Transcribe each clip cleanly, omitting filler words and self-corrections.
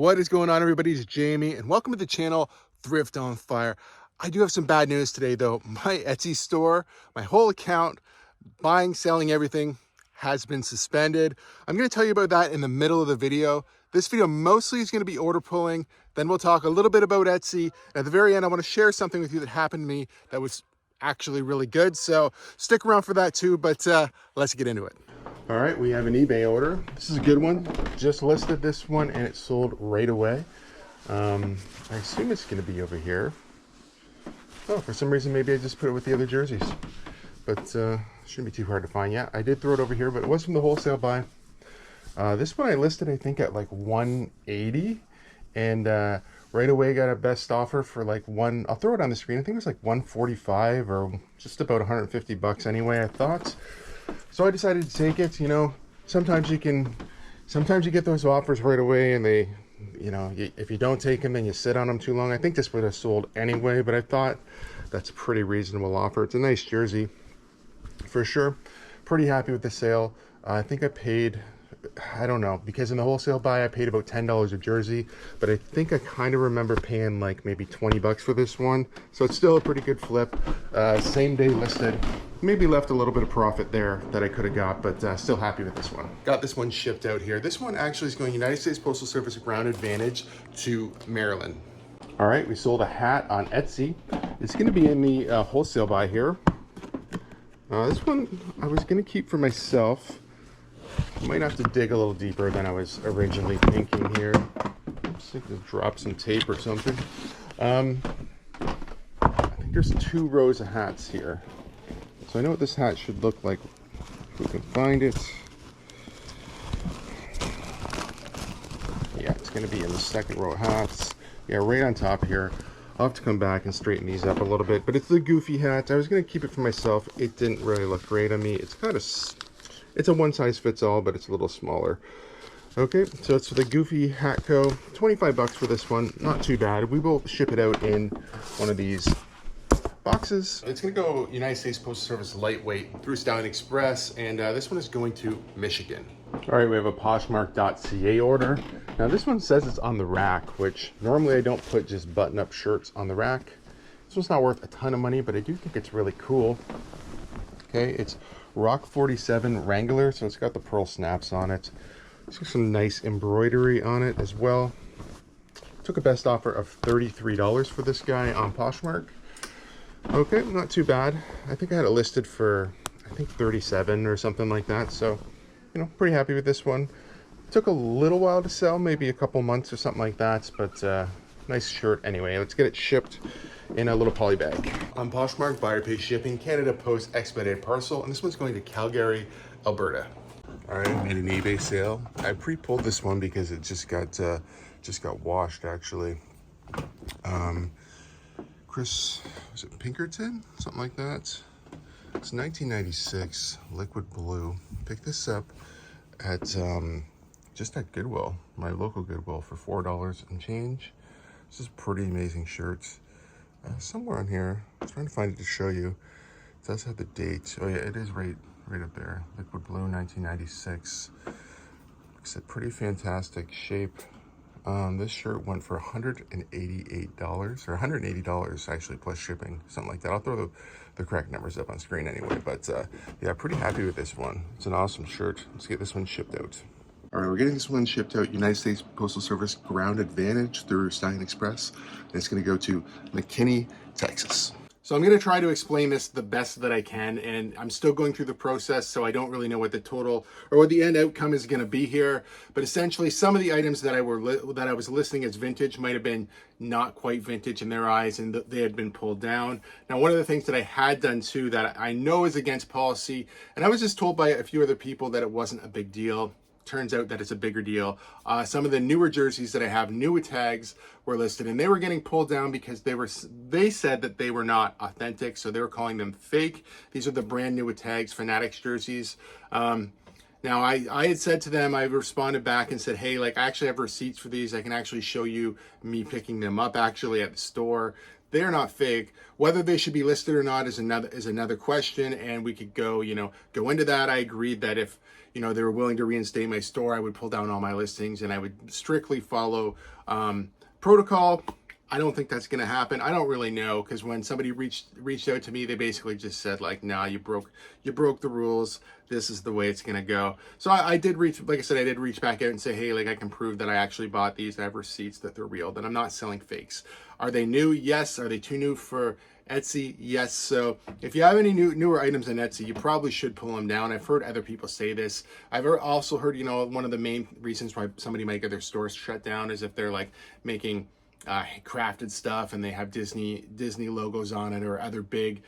What is going on, everybody? It's Jamie and welcome to the channel Thrift on Fire. I do have some bad news today though. My Etsy store, my whole account, buying, selling, everything has been suspended. I'm going to tell you about that in the middle of the video. This video mostly is going to be order pulling. Then we'll talk a little bit about Etsy. And at the very end, I want to share something with you that happened to me that was actually really good. So stick around for that too, but let's get into it. All right, we have an eBay order. This is a good one. Just listed this one and it sold right away. I assume it's going to be over here. Oh, for some reason, maybe I just put it with the other jerseys. But shouldn't be too hard to find. Yeah, I did throw it over here, but it was from the wholesale buy. This one I listed, I think, at like 180. And right away got a best offer for like I'll throw it on the screen. I think it was like 145 or just about 150 bucks anyway, I thought. So I decided to take it. You know, sometimes you get those offers right away and they, you know, if you don't take them, then you sit on them too long. I think this would have sold anyway, but I thought that's a pretty reasonable offer. It's a nice jersey for sure. Pretty happy with the sale. I think I paid, I don't know, because in the wholesale buy I paid about $10 a jersey, but I think I kind of remember paying like maybe 20 bucks for this one. So it's still a pretty good flip. Same day listed. Maybe left a little bit of profit there that I could have got, but still happy with this one. Got this one shipped out here. This one actually is going United States Postal Service Ground Advantage to Maryland. All right, we sold a hat on Etsy. It's going to be in the wholesale buy here. This one I was going to keep for myself. Might have to dig a little deeper than I was originally thinking here. Looks like just drop some tape or something. I think there's 2 rows of hats here. So I know what this hat should look like if we can find it. Yeah, it's going to be in the second row of hats. Yeah, right on top here. I'll have to come back and straighten these up a little bit. But it's the goofy hat. I was going to keep it for myself. It didn't really look great on me. It's kind of, it's a one size fits all, but it's a little smaller. Okay, so it's for the Goofy Hat Co. 25 bucks for this one. Not too bad. We will ship it out in one of these boxes. It's going to go United States Postal Service lightweight through Stallion Express, and this one is going to Michigan. All right, we have a Poshmark.ca order. Now this one says it's on the rack, which normally I don't put just button-up shirts on the rack. This one's not worth a ton of money, but I do think it's really cool. Okay, it's Rock 47 Wrangler, so it's got the pearl snaps on it. It's got some nice embroidery on it as well. Took a best offer of $33 for this guy on Poshmark. Okay, not too bad. I think I had it listed for, I think 37 or something like that. So, you know, pretty happy with this one. Took a little while to sell, maybe a couple months or something like that, but nice shirt anyway. Let's get it shipped in a little poly bag. On Poshmark, buyer pays shipping, Canada Post expedited parcel, and this one's going to Calgary, Alberta. All right, I made an eBay sale. I pre-pulled this one because it just got washed actually. Chris, was it Pinkerton? Something like that. It's 1996, liquid blue. Picked this up at just at Goodwill, my local Goodwill, for $4 and change. This is pretty amazing shirts. Somewhere on here, I'm trying to find it to show you. It does have the date. Oh yeah, it is right up there. Liquid blue, 1996. It's a pretty fantastic shape. This shirt went for $188 or $180 actually plus shipping, something like that. I'll throw the correct numbers up on screen anyway, but yeah, pretty happy with this one. It's an awesome shirt. Let's get this one shipped out. All right, we're getting this one shipped out United States Postal Service Ground Advantage through Stallion Express. And it's going to go to McKinney, Texas. So I'm going to try to explain this the best that I can, and I'm still going through the process, so I don't really know what the total or what the end outcome is going to be here. But essentially, some of the items that I was listing as vintage might have been not quite vintage in their eyes, and they had been pulled down. Now, one of the things that I had done too that I know is against policy, and I was just told by a few other people that it wasn't a big deal. Turns out that it's a bigger deal. Some of the newer jerseys that I have, newer tags, were listed, and they were getting pulled down because they said that they were not authentic, so they were calling them fake. These are the brand new tags, Fanatics jerseys. Now, I had said to them, I responded back and said, hey, like, I actually have receipts for these. I can actually show you me picking them up actually at the store. They're not fake. Whether they should be listed or not is another question, and we could go into that. I agreed that if you know, they were willing to reinstate my store, I would pull down all my listings and I would strictly follow protocol. I don't think that's going to happen. I don't really know, because when somebody reached out to me, they basically just said like, nah, you broke the rules. This is the way it's going to go. So I did reach, like I said, I did reach back out and say, hey, like, I can prove that I actually bought these. I have receipts that they're real, that I'm not selling fakes. Are they new? Yes. Are they too new for Etsy? Yes. So if you have any newer items on Etsy, you probably should pull them down. I've heard other people say this. I've also heard, you know, one of the main reasons why somebody might get their stores shut down is if they're like making crafted stuff and they have Disney logos on it, or other big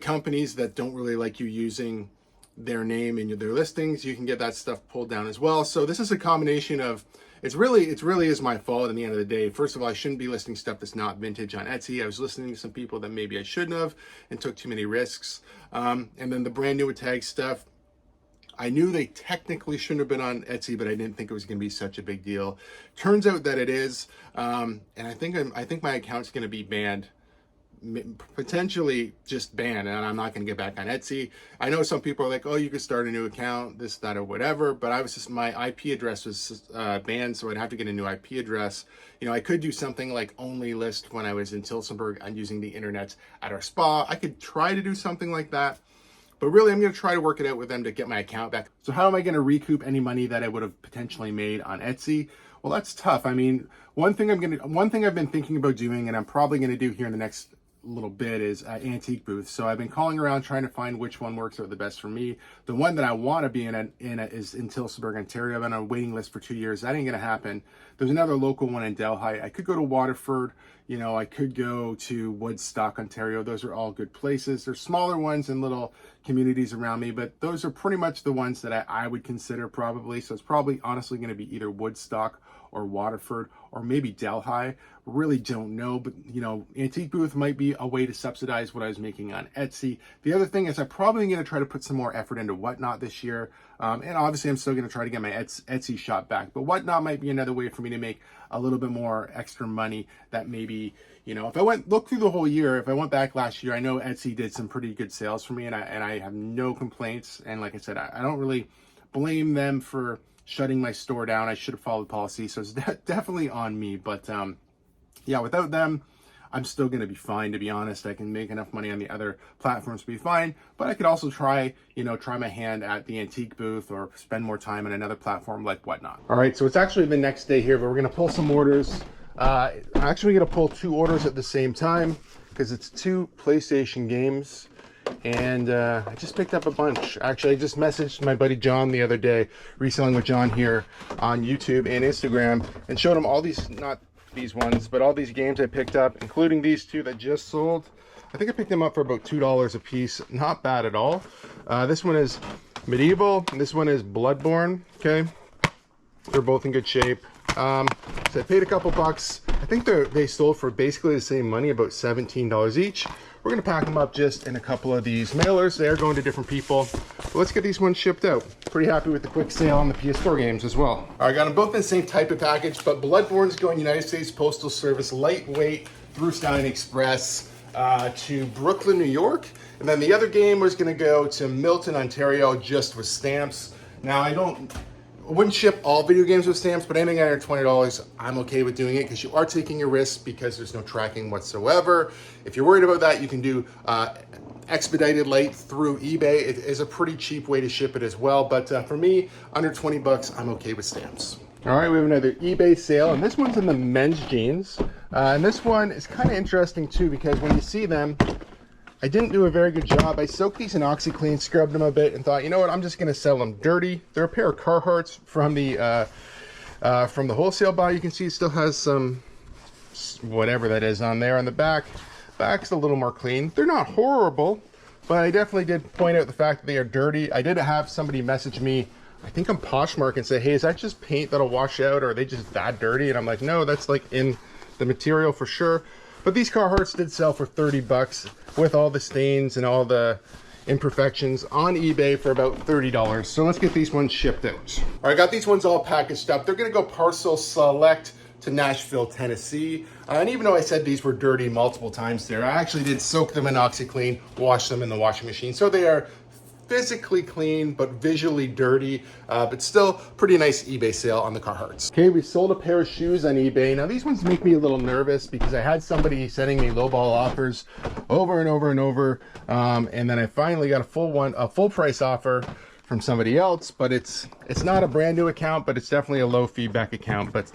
companies that don't really like you using their name in their listings. You can get that stuff pulled down as well. So this is a combination of, it really is my fault at the end of the day. First of all, I shouldn't be listing stuff that's not vintage on Etsy. I was listening to some people that maybe I shouldn't have and took too many risks. And then the brand new tag stuff, I knew they technically shouldn't have been on Etsy, but I didn't think it was going to be such a big deal. Turns out that it is, and I think my account's going to be banned, potentially just banned, and I'm not going to get back on Etsy. I know some people are like, oh, you could start a new account, this, that, or whatever, but my IP address was banned, so I'd have to get a new IP address. You know, I could do something like only list when I was in Tillsonburg and using the internet at our spa. I could try to do something like that. But really, I'm going to try to work it out with them to get my account back. So how am I going to recoup any money that I would have potentially made on Etsy? Well, that's tough. I mean, one thing I've been thinking about doing, and I'm probably going to do here in the next little bit, is antique booths. So I've been calling around trying to find which one works out the best for me. The one that I want to be in is in Tillsonburg, Ontario. I've been on a waiting list for 2 years. That ain't going to happen. There's another local one in Delhi. I could go to Waterford. You know, I could go to Woodstock, Ontario. Those are all good places. There's smaller ones in little communities around me, but those are pretty much the ones that I would consider probably. So it's probably honestly going to be either Woodstock or Waterford, or maybe Delhi. Really don't know, but you know, antique booth might be a way to subsidize what I was making on Etsy. The other thing is I'm probably going to try to put some more effort into Whatnot this year. And obviously I'm still going to try to get my Etsy shop back, but Whatnot might be another way for me to make a little bit more extra money. That maybe, you know, if I look through the whole year, if I went back last year, I know Etsy did some pretty good sales for me, and I have no complaints. And like I said, I don't really blame them for shutting my store down. I should have followed policy, so it's definitely on me. But yeah, without them, I'm still going to be fine, to be honest. I can make enough money on the other platforms to be fine, but I could also try my hand at the antique booth, or spend more time on another platform like Whatnot. All right, so it's actually the next day here, but we're going to pull some orders. I'm actually going to pull 2 orders at the same time because it's 2 PlayStation games. And I just picked up a bunch. Actually, I just messaged my buddy John the other day, Reselling with John here on YouTube and Instagram, and showed him all these, not these ones, but all these games I picked up, including these 2 that just sold. I think I picked them up for about $2 a piece. Not bad at all. This one is Medieval, and this one is Bloodborne. Okay, they're both in good shape. So I paid a couple bucks. I think they sold for basically the same money, about $17 each. We're going to pack them up just in a couple of these mailers. They are going to different people. But let's get these ones shipped out. Pretty happy with the quick sale on the PS4 games as well. All right, got them both in the same type of package, but Bloodborne's going United States Postal Service, lightweight, through Stallion Express to Brooklyn, New York. And then the other game was going to go to Milton, Ontario, just with stamps. Now, I wouldn't ship all video games with stamps, but anything under $20, I'm okay with doing it, because you are taking a risk because there's no tracking whatsoever. If you're worried about that, you can do expedited light through eBay. It is a pretty cheap way to ship it as well, but for me, under 20 bucks, I'm okay with stamps. All right, we have another eBay sale, and this one's in the men's jeans. And this one is kind of interesting too, because when you see them, I didn't do a very good job. I soaked these in OxyClean, scrubbed them a bit, and thought, you know what, I'm just going to sell them dirty. They're a pair of Carhartts from the wholesale buy. You can see it still has some whatever that is on there on the back. Back's a little more clean. They're not horrible, but I definitely did point out the fact that they are dirty. I did have somebody message me, I think on Poshmark, and say, hey, is that just paint that'll wash out, or are they just that dirty? And I'm like, no, that's like in the material for sure. But these Carhartts did sell for 30 bucks with all the stains and all the imperfections on eBay for about $30. So let's get these ones shipped out. All right, I got these ones all packaged up. They're gonna go parcel select to Nashville, Tennessee. And even though I said these were dirty multiple times there, I actually did soak them in OxyClean, wash them in the washing machine. So they are physically clean, but visually dirty, but still pretty nice eBay sale on the Carhartts. Okay, we sold a pair of shoes on eBay. Now these ones make me a little nervous because I had somebody sending me lowball offers over and over and over. And then I finally got a full price offer from somebody else, but it's not a brand new account, but it's definitely a low feedback account, but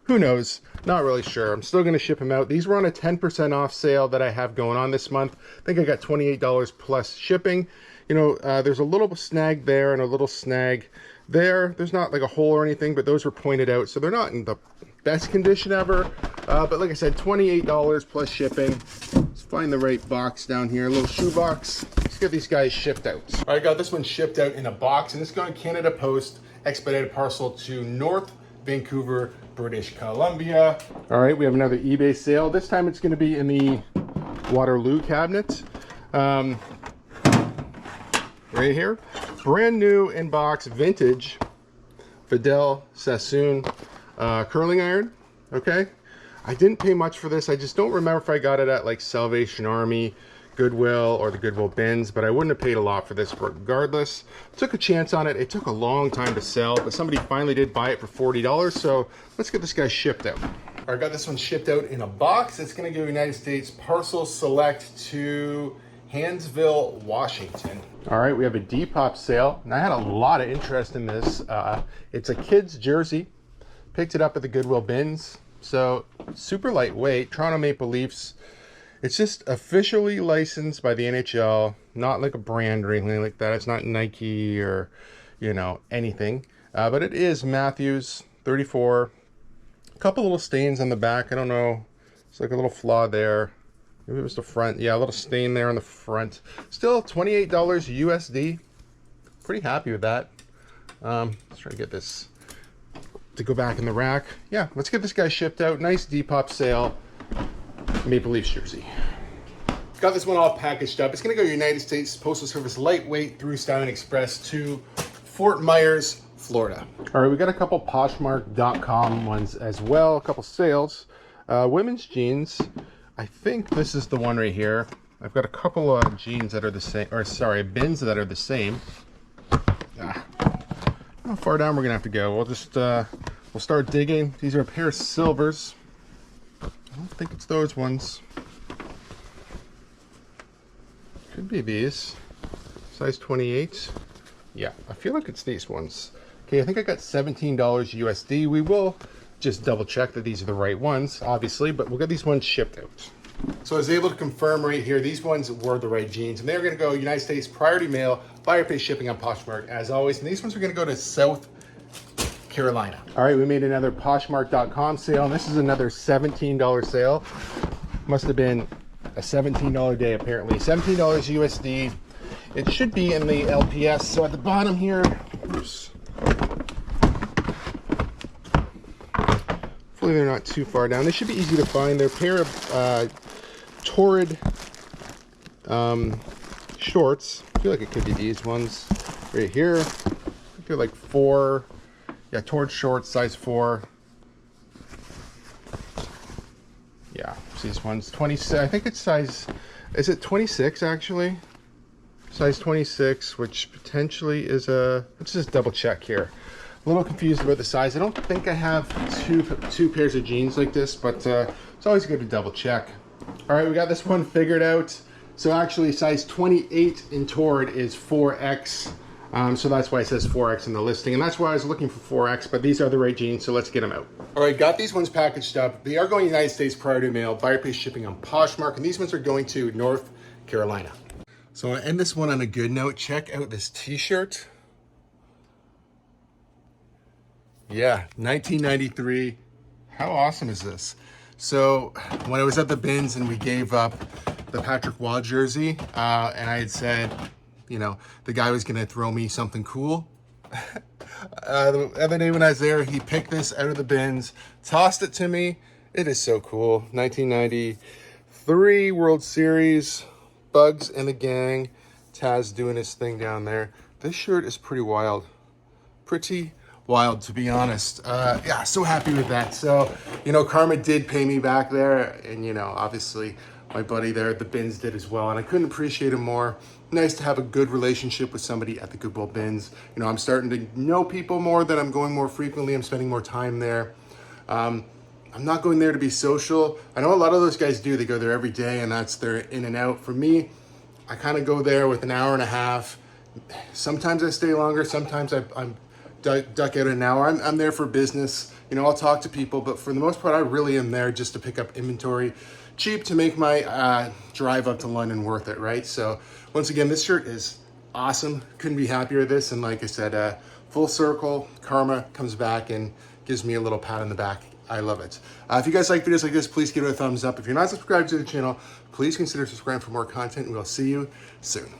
who knows? Not really sure. I'm still going to ship them out. These were on a 10% off sale that I have going on this month. I think I got $28 plus shipping. You know, there's a little snag there and a little snag there. There's not like a hole or anything, but those were pointed out. So they're not in the best condition ever. But like I said, $28 plus shipping. Let's find the right box down here. A little shoe box. Let's get these guys shipped out. All right, got this one shipped out in a box, and it's going Canada Post, expedited parcel to North Vancouver, British Columbia. All right, we have another eBay sale. This time it's going to be in the Waterloo cabinet. Right here, brand new in box, vintage Vidal Sassoon curling iron. Okay, I didn't pay much for this. I just don't remember if I got it at like Salvation Army, Goodwill, or the Goodwill bins, but I wouldn't have paid a lot for this regardless. Took a chance on it. It took a long time to sell, but somebody finally did buy it for $40. So let's get this guy shipped out. All right, got this one shipped out in a box. It's going to go United States parcel select to Hansville, Washington. All right, we have a Depop sale, and I had a lot of interest in this. It's a kid's jersey. Picked it up at the Goodwill bins. So super lightweight, Toronto Maple Leafs. It's just officially licensed by the NHL, not like a brand or anything like that. It's not Nike or, you know, anything. But it is Matthews 34. A couple little stains on the back. I don't know. It's like a little flaw there. Maybe it was the front. Yeah, a little stain there on the front. Still $28 USD. Pretty happy with that. Let's try to get this to go back in the rack. Yeah, let's get this guy shipped out. Nice Depop sale. Maple Leafs jersey. Got this one all packaged up. It's going to go United States Postal Service lightweight through Stallion Express to Fort Myers, Florida. All right, we got a couple Poshmark.com ones as well. A couple sales. Women's jeans. I think this is the one right here. I've got a couple of jeans that are the same, or sorry, bins that are the same. How far down we're gonna have to go? We'll just we'll start digging. These are a pair of silvers. I don't think it's those ones. Could be these. Size 28. Yeah, I feel like it's these ones. Okay, I think I got $17 USD. We will just double check that these are the right ones, obviously, but we'll get these ones shipped out. So I was able to confirm right here, these ones were the right jeans, and they're gonna go United States priority mail, buyer pay shipping on Poshmark as always, and these ones are gonna go to South Carolina. All right, we made another Poshmark.com sale, and this is another $17 sale. Must have been a $17 day apparently. $17 USD. It should be in the LPS. So at the bottom here, oops. Hopefully they're not too far down. They should be easy to find. They're a pair of Torrid shorts. I feel like it could be these ones right here. I think they're like 4. Yeah, Torrid shorts, size 4. Yeah, these ones. 26. I think it's size. Is it 26 actually? Size 26, which potentially is a. Let's just double check here. A little confused about the size. I don't think I have two pairs of jeans like this, but it's always good to double check. All right, we got this one figured out. So actually, size 28 in Torrid is 4X. So that's why it says 4X in the listing, and that's why I was looking for 4X, but these are the right jeans, so let's get them out. All right, got these ones packaged up. They are going United States priority mail, buyer pay shipping on Poshmark, and these ones are going to North Carolina. So I want to end this one on a good note. Check out this t-shirt. Yeah, 1993. How awesome is this? So when I was at the bins and we gave up the Patrick Waugh jersey, and I had said, you know, the guy was gonna throw me something cool. The other day when I was there, he picked this out of the bins, tossed it to me. It is so cool. 1993 World Series, Bugs and the gang, Taz doing his thing down there. This shirt is pretty wild. Pretty wild, to be honest. Yeah, so happy with that. So, you know, Karma did pay me back there, and, you know, obviously my buddy there at the bins did as well, and I couldn't appreciate him more. Nice to have a good relationship with somebody at the Goodwill bins. You know, I'm starting to know people more, that I'm going more frequently, I'm spending more time there. I'm not going there to be social. I know a lot of those guys do, they go there every day and that's their in and out. For me, I kind of go there with an hour and a half. Sometimes I stay longer, sometimes I'm duck out an hour. I'm there for business. You know, I'll talk to people, but for the most part, I really am there just to pick up inventory, cheap, to make my drive up to London worth it, right? So once again, this shirt is awesome. Couldn't be happier with this. And like I said, full circle, karma comes back and gives me a little pat on the back. I love it. If you guys like videos like this, please give it a thumbs up. If you're not subscribed to the channel, please consider subscribing for more content, and we'll see you soon.